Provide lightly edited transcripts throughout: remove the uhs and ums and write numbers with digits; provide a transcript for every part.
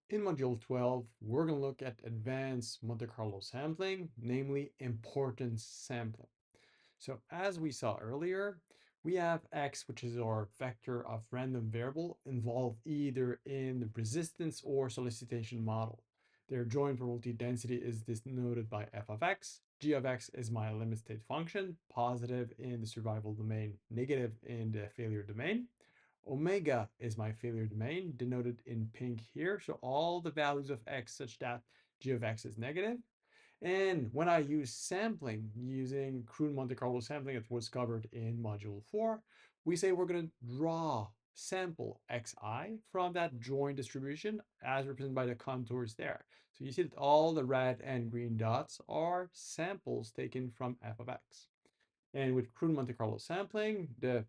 In Module 12, we're going to look at advanced Monte-Carlo sampling, namely importance sampling. So as we saw earlier, we have X, which is our vector of random variable involved either in the resistance or solicitation model. Their joint probability density is denoted by f of x. G of x is my limit state function, positive in the survival domain, negative in the failure domain. Omega is my failure domain, denoted in pink here. So all the values of x such that g of x is negative. And when I use sampling, using crude Monte-Carlo sampling that was covered in Module 4, we say we're going to draw sample xi from that joint distribution as represented by the contours there. So you see that all the red and green dots are samples taken from f of x. And with crude Monte Carlo sampling, the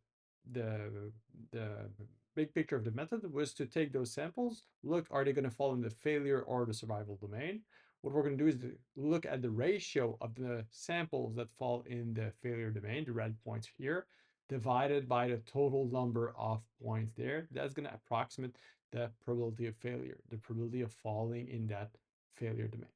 the big picture of the method was to take those samples, look, are they going to fall in the failure or the survival domain? What we're going to do is to look at the ratio of the samples that fall in the failure domain, the red points here, divided by the total number of points there. That's going to approximate the probability of failure, the probability of falling in that failure domain.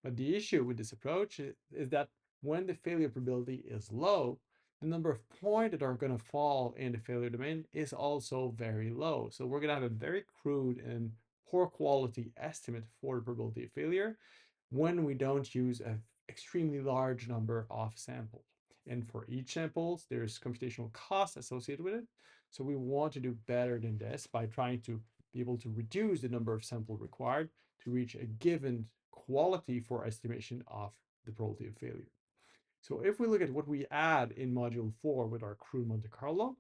But the issue with this approach is that when the failure probability is low, the number of points that are going to fall in the failure domain is also very low. So we're going to have a very crude and poor quality estimate for the probability of failure when we don't use an extremely large number of samples. And for each sample, there's computational cost associated with it. So we want to do better than this by trying to be able to reduce the number of samples required to reach a given quality for estimation of the probability of failure. So if we look at what we add in Module 4 with our crude Monte Carlo,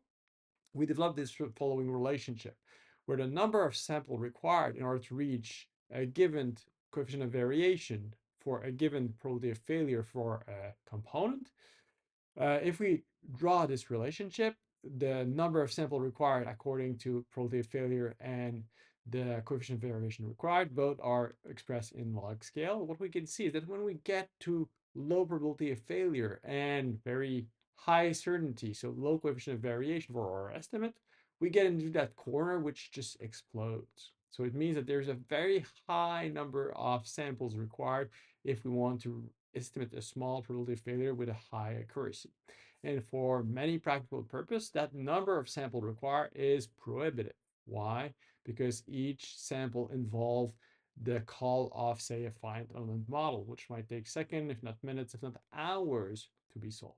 we developed this following relationship, where the number of samples required in order to reach a given coefficient of variation for a given probability of failure for a component. If we draw this relationship, the number of samples required according to probability of failure and the coefficient of variation required, both are expressed in log scale. What we can see is that when we get to low probability of failure and very high certainty, so low coefficient of variation for our estimate, we get into that corner which just explodes. So it means that there's a very high number of samples required if we want to estimate a small probability of failure with a high accuracy. And for many practical purposes, that number of samples required is prohibitive. Why? Because each sample involves the call of, say, a finite element model, which might take seconds, if not minutes, if not hours to be solved.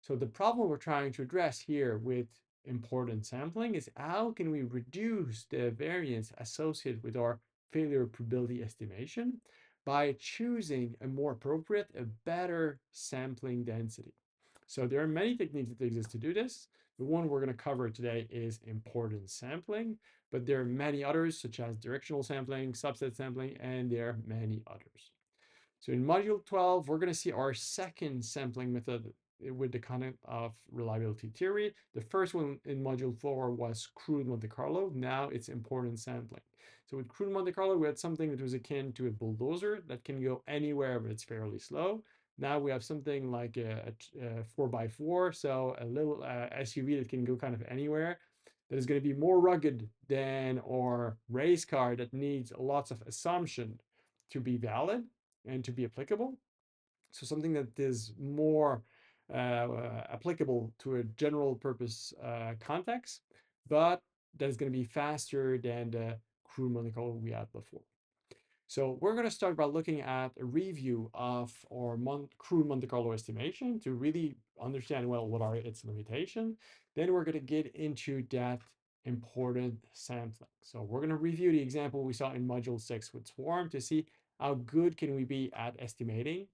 So the problem we're trying to address here with importance sampling is how can we reduce the variance associated with our failure probability estimation by choosing a more appropriate, a better sampling density. So there are many techniques that exist to do this. The one we're going to cover today is importance sampling, but there are many others such as directional sampling, subset sampling, and there are many others. So in Module 12, we're going to see our second sampling method with the content of reliability theory. The first one in Module 4 was crude Monte Carlo. Now it's importance sampling. So with crude Monte Carlo, we had something that was akin to a bulldozer that can go anywhere, but it's fairly slow. Now we have something like a 4x4, so a little SUV that can go kind of anywhere, that is going to be more rugged than our race car that needs lots of assumption to be valid and to be applicable. So something that is more applicable to a general purpose context, but that is going to be faster than the crude Monte Carlo we had before. So we're going to start by looking at a review of our crude Monte Carlo estimation to really understand, well, what are its limitations. Then we're going to get into that important sampling. So we're going to review the example we saw in Module 6 with swarm to see how good can we be at estimating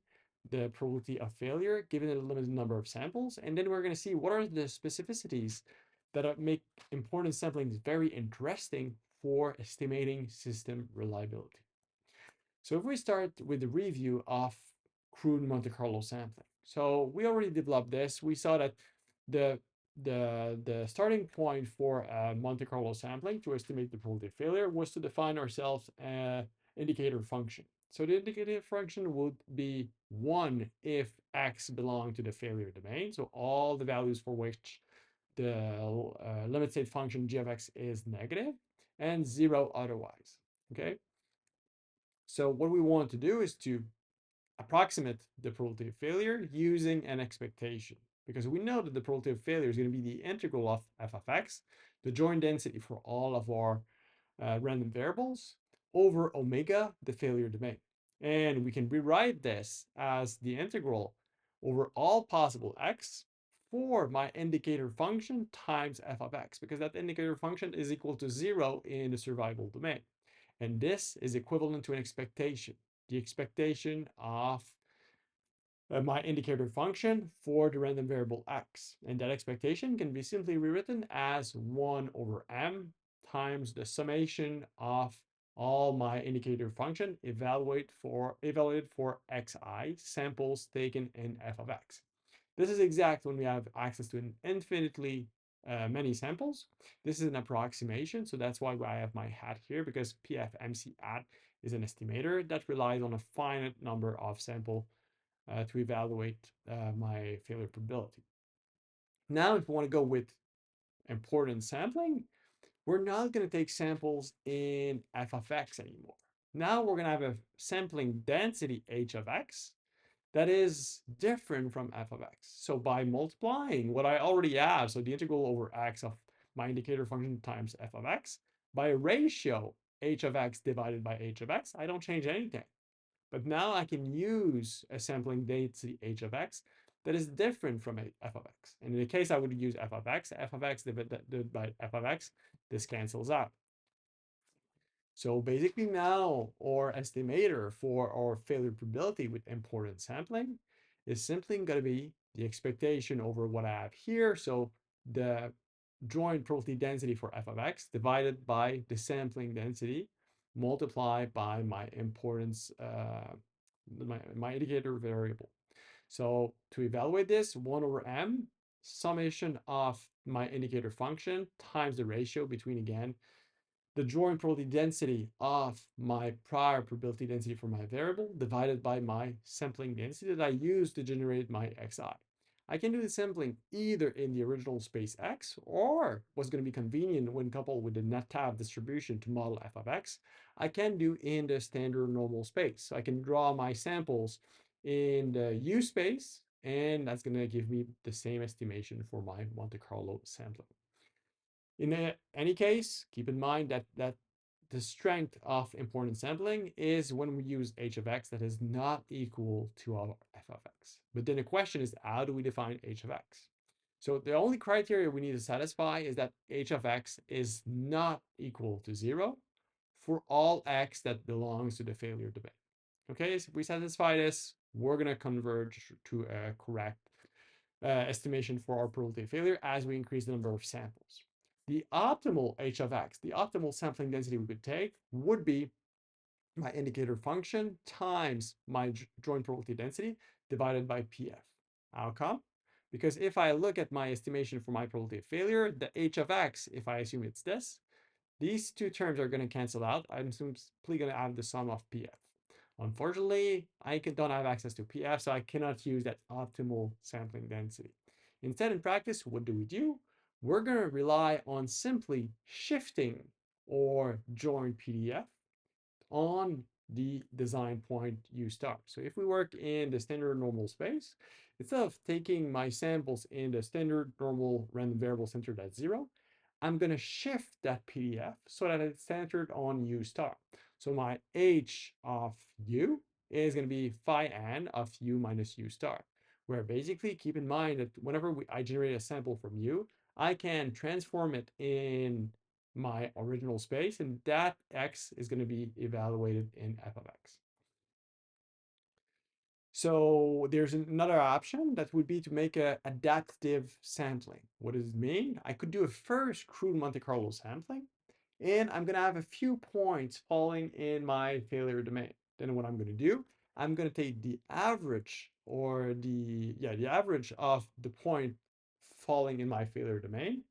the probability of failure given a limited number of samples. And then we're going to see what are the specificities that make importance sampling very interesting for estimating system reliability. So if we start with the review of crude Monte Carlo sampling. So we already developed this. We saw that the the starting point for Monte Carlo sampling to estimate the probability of failure was to define ourselves an indicator function. So the indicator function would be 1 if x belonged to the failure domain. So all the values for which the limit state function g of x is negative, and 0 otherwise. okay? So what we want to do is to approximate the probability of failure using an expectation, because we know that the probability of failure is going to be the integral of f of x, the joint density for all of our random variables, over omega, the failure domain. And we can rewrite this as the integral over all possible x for my indicator function times f of x, because that indicator function is equal to 0 in the survival domain. And this is equivalent to an expectation, the expectation of my indicator function for the random variable x. And that expectation can be simply rewritten as 1 over m times the summation of all my indicator function evaluated for xi samples taken in f of x. This is exact when we have access to an infinitely many samples. This is an approximation, so that's why I have my hat here, because PFMC at is an estimator that relies on a finite number of sample to evaluate my failure probability. Now, if we want to go with importance sampling, we're not going to take samples in f of x anymore. Now we're going to have a sampling density h of x that is different from f of x. So by multiplying what I already have, so the integral over x of my indicator function times f of x, by a ratio h of x divided by h of x, I don't change anything. But now I can use a sampling density h of x that is different from f of x. And in the case I would use f of x divided by f of x, this cancels out. So basically now our estimator for our failure probability with importance sampling is simply going to be the expectation over what I have here. So the joint probability density for f of x divided by the sampling density multiplied by my importance, my indicator variable. So to evaluate this, 1 over m summation of my indicator function times the ratio between, again, the joint probability density of my prior probability density for my variable divided by my sampling density that I use to generate my xi. I can do the sampling either in the original space x, or what's going to be convenient when coupled with the net tab distribution to model f of x, I can do in the standard normal space. So I can draw my samples in the U space, and that's going to give me the same estimation for my Monte Carlo sampling. In any case, keep in mind that the strength of importance sampling is when we use h of x that is not equal to our f of x. But then the question is, how do we define h of x? So the only criteria we need to satisfy is that h of x is not equal to 0 for all x that belongs to the failure domain. Okay, so if we satisfy this, we're going to converge to a correct estimation for our probability of failure as we increase the number of samples. The optimal h of x, the optimal sampling density we could take would be my indicator function times my joint probability density divided by PF. How come? Because if I look at my estimation for my probability of failure, the h of x, if I assume it's this, these two terms are going to cancel out. I'm simply going to add the sum of PF. Unfortunately, I don't have access to PF, so I cannot use that optimal sampling density. Instead, in practice, what do? We're going to rely on simply shifting or join PDF on the design point U star. So if we work in the standard normal space, instead of taking my samples in the standard normal random variable centered at 0, I'm going to shift that PDF so that it's centered on U star. So my H of U is going to be phi n of U minus U star, where basically keep in mind that whenever I generate a sample from U, I can transform it in my original space, and that x is going to be evaluated in f of x. So there's another option that would be to make an adaptive sampling. What does it mean? I could do a first crude Monte Carlo sampling, and I'm going to have a few points falling in my failure domain. Then what I'm going to do, I'm going to take the average, or the average of the point falling in my failure domain,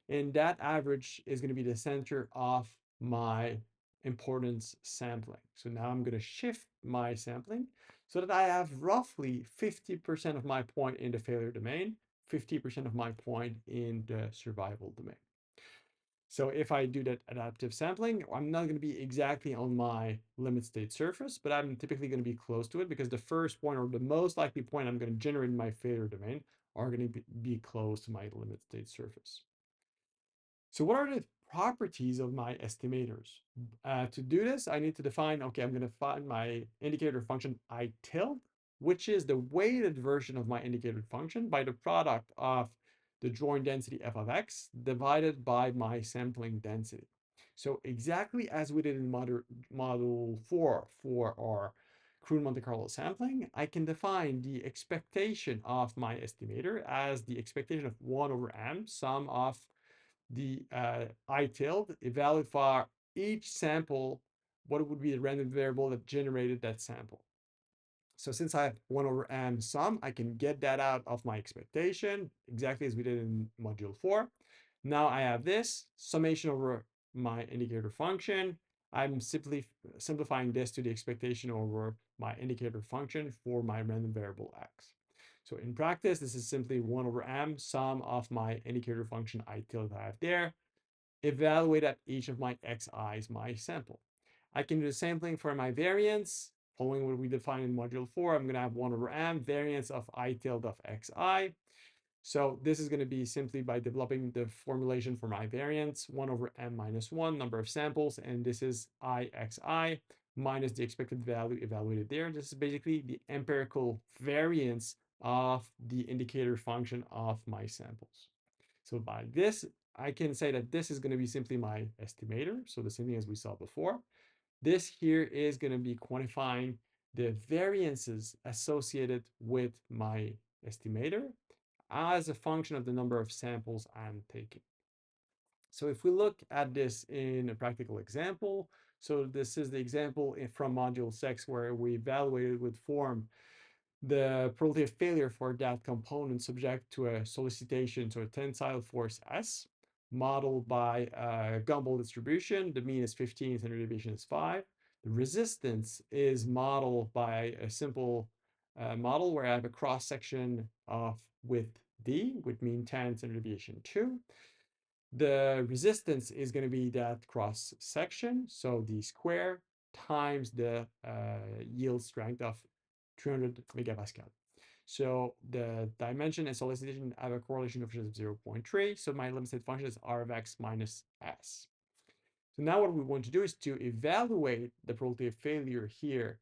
and that average is going to be the center of my importance sampling. So now I'm going to shift my sampling so that I have roughly 50% of my point in the failure domain, 50% of my point in the survival domain. So if I do that adaptive sampling, I'm not going to be exactly on my limit state surface, but I'm typically going to be close to it because the first point or the most likely point I'm going to generate in my failure domain are going to be close to my limit state surface. So what are the properties of my estimators? To do this, I need to define, okay, I'm going to find my indicator function I tilde, which is the weighted version of my indicator function by the product of the joint density f of x divided by my sampling density. So exactly as we did in module 4 for our crude Monte Carlo sampling, I can define the expectation of my estimator as the expectation of 1 over m, sum of the I tilde, evaluate for each sample what would be the random variable that generated that sample. So since I have 1 over m sum, I can get that out of my expectation, exactly as we did in module 4. Now I have this summation over my indicator function. I'm simply simplifying this to the expectation over my indicator function for my random variable x. So in practice, this is simply 1 over m sum of my indicator function I tilde I have there, evaluate at each of my xi's my sample. I can do the same thing for my variance. Following what we defined in module 4, I'm going to have 1 over m variance of I tilde of xi. So this is going to be simply by developing the formulation for my variance, 1 over m minus 1, number of samples, and this is ixi minus the expected value evaluated there. This is basically the empirical variance of the indicator function of my samples. So by this, I can say that this is going to be simply my estimator. So the same thing as we saw before. This here is going to be quantifying the variances associated with my estimator as a function of the number of samples I'm taking. So if we look at this in a practical example, so this is the example from module 6 where we evaluated with form the probability of failure for that component subject to a solicitation, to a tensile force S, modeled by a Gumbel distribution. The mean is 15, standard deviation is 5. The resistance is modeled by a simple model where I have a cross section of width D with mean 10, standard deviation 2. The resistance is going to be that cross section, so D square times the yield strength of 300 megapascal. So the dimension and solicitation have a correlation coefficient of 0.3. So my limit state function is R of x minus S. So now what we want to do is to evaluate the probability of failure here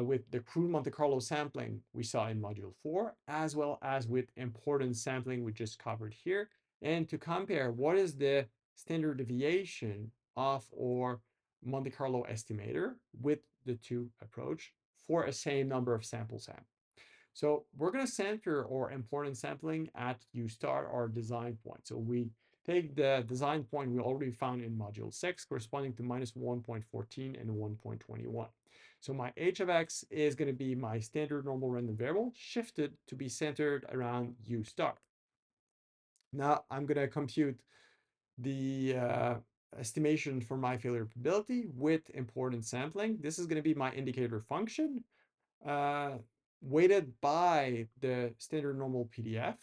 with the crude Monte Carlo sampling we saw in module 4, as well as with importance sampling we just covered here, and to compare what is the standard deviation of our Monte Carlo estimator with the two approach for a same number of sample. So we're going to center our importance sampling at U star, our design point. So we take the design point we already found in module 6 corresponding to minus 1.14 and 1.21. So my h of x is going to be my standard normal random variable shifted to be centered around U star. Now I'm going to compute the estimation for my failure probability with importance sampling. This is going to be my indicator function uh, weighted by the standard normal PDF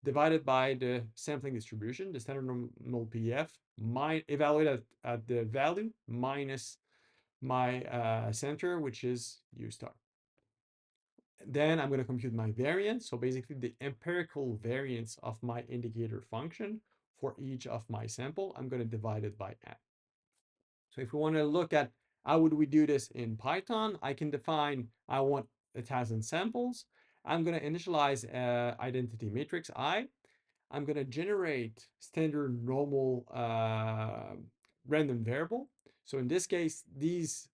divided by the sampling distribution, the standard normal PDF, evaluated at the value minus my center, which is U star. Then I'm going to compute my variance. So basically the empirical variance of my indicator function for each of my sample, I'm going to divide it by n. So if we want to look at how would we do this in Python, I can define, I want 1,000 samples. I'm going to initialize identity matrix I. I'm going to generate standard normal random variable. So in this case, these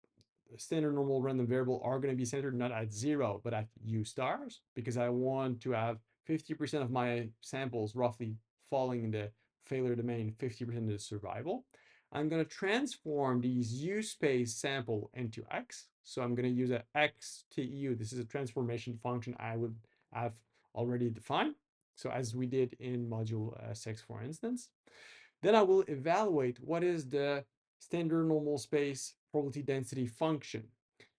standard normal random variable are going to be centered not at 0, but at U stars, because I want to have 50% of my samples roughly falling in the failure domain, 50% in the survival. I'm going to transform these U space sample into X. So I'm going to use a XTU. This is a transformation function I would have already defined. So as we did in module 6, for instance. Then I will evaluate what is the standard normal space probability density function.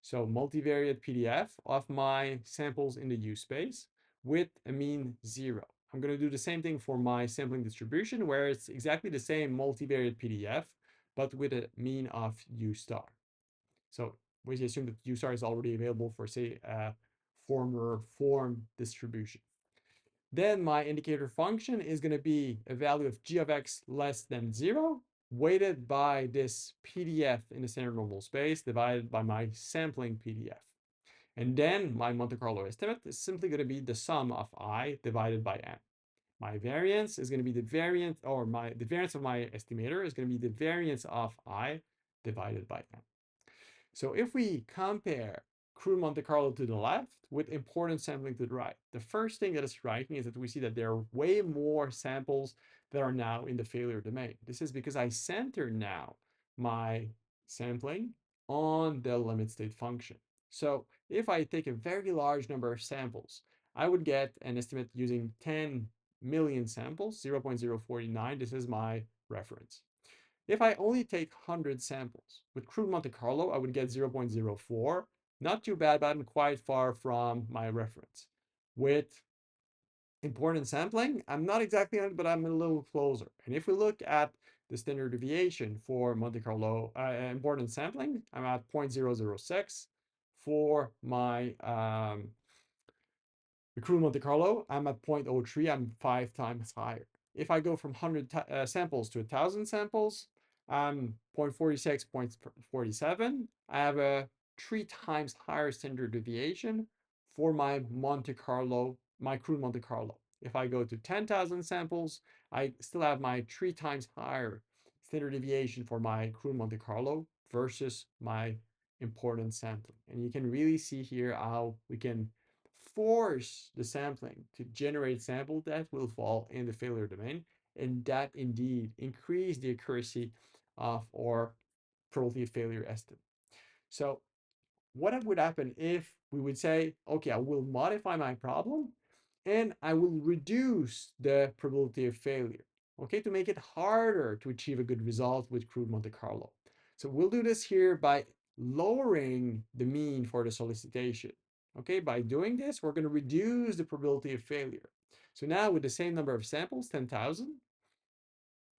So multivariate PDF of my samples in the U space with a mean 0. I'm going to do the same thing for my sampling distribution, where it's exactly the same multivariate PDF, but with a mean of U star. So we assume that U star is already available for, say, a former form distribution. Then my indicator function is going to be a value of g of x less than 0, weighted by this PDF in the standard normal space divided by my sampling PDF. And then my Monte Carlo estimate is simply going to be the sum of I divided by n. My variance is going to be the variance, or the variance of my estimator is going to be the variance of I divided by n. So if we compare crude Monte Carlo to the left with importance sampling to the right, the first thing that is striking is that we see that there are way more samples that are now in the failure domain. This is because I center now my sampling on the limit state function. So if I take a very large number of samples, I would get an estimate using 10 million samples, 0.049. This is my reference. If I only take 100 samples, with crude Monte Carlo, I would get 0.04. Not too bad, but quite far from my reference. With importance sampling, I'm not exactly on it, but I'm a little closer. And if we look at the standard deviation for Monte Carlo importance sampling, I'm at 0.006. For my the crude Monte Carlo, I'm at 0.03. I'm 5 times higher. If I go from 100 samples to 1,000 samples, I'm 0.46, 0.47. I have a 3 times higher standard deviation for my Monte Carlo, my crude Monte Carlo. If I go to 10,000 samples, I still have my 3 times higher standard deviation for my crude Monte Carlo versus my importance sampling. And you can really see here how we can force the sampling to generate sample that will fall in the failure domain, and that indeed increase the accuracy of our probability of failure estimate. So what would happen if we would say, okay, I will modify my problem and I will reduce the probability of failure, okay, to make it harder to achieve a good result with crude Monte Carlo. So we'll do this here by lowering the mean for the solicitation. Okay, by doing this, we're going to reduce the probability of failure. So now with the same number of samples, 10,000,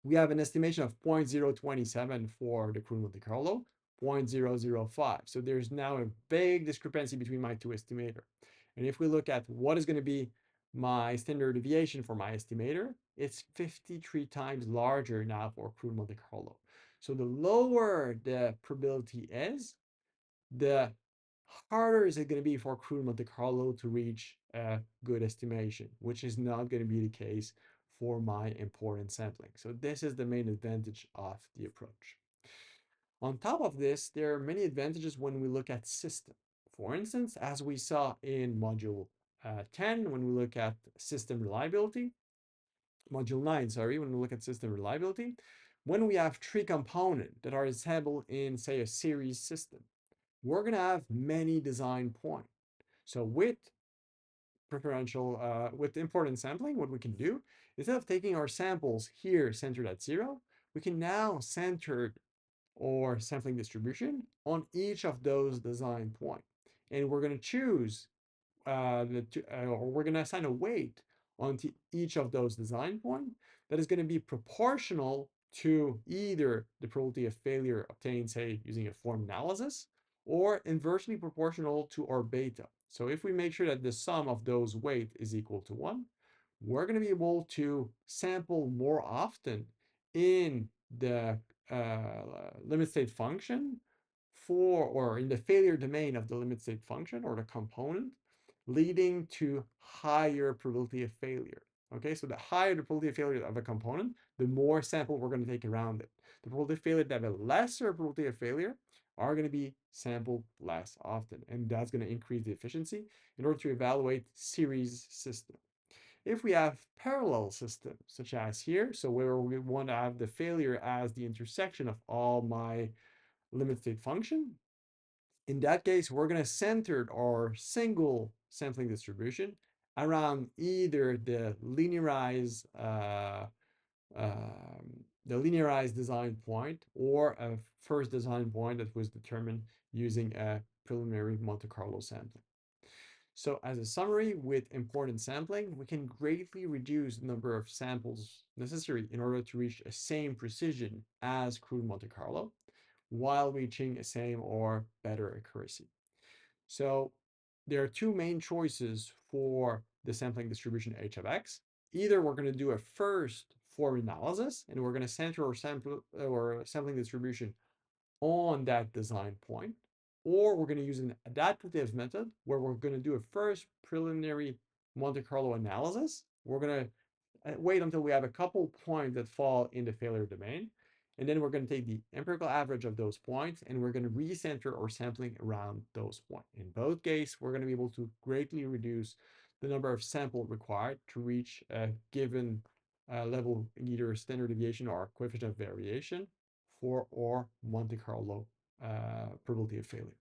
we have an estimation of 0.027 for the crude Monte Carlo, 0.005. So there's now a big discrepancy between my two estimator. And if we look at what is going to be my standard deviation for my estimator, it's 53 times larger now for crude Monte Carlo. So the lower the probability is, the harder is it going to be for crude Monte Carlo to reach a good estimation, which is not going to be the case for my importance sampling. So this is the main advantage of the approach. On top of this, there are many advantages when we look at system. For instance, as we saw in module 10, when we look at system reliability, module 9, sorry, when we look at system reliability, when we have 3 components that are assembled in, say, a series system, we're going to have many design points. So with with importance sampling, what we can do, instead of taking our samples here centered at 0, we can now center our sampling distribution on each of those design points. And we're going to choose, or we're going to assign a weight onto each of those design points that is going to be proportional to either the probability of failure obtained, say, using a form analysis, or inversely proportional to our beta. So if we make sure that the sum of those weight is equal to 1, we're going to be able to sample more often in the limit state function or in the failure domain of the limit state function or the component, leading to higher probability of failure. Okay, so the higher the probability of failure of a component, the more sample we're going to take around it. The probability of failure that have a lesser probability of failure are going to be sampled less often, and that's going to increase the efficiency in order to evaluate series system. If we have parallel systems, such as here, so where we want to have the failure as the intersection of all my limit state function, in that case, we're going to center our single sampling distribution around either the linearized design point or a first design point that was determined using a preliminary Monte Carlo sampling. So as a summary, with importance sampling, we can greatly reduce the number of samples necessary in order to reach the same precision as crude Monte Carlo, while reaching a same or better accuracy. So there are two main choices for the sampling distribution h of x. Either we're going to do a first form analysis, and we're going to center our sampling distribution on that design point, or we're going to use an adaptive method where we're going to do a first preliminary Monte Carlo analysis. We're going to wait until we have a couple points that fall in the failure domain. And then we're going to take the empirical average of those points and we're going to recenter our sampling around those points. In both cases, we're going to be able to greatly reduce the number of samples required to reach a given level, either standard deviation or coefficient of variation for our Monte Carlo probability of failure.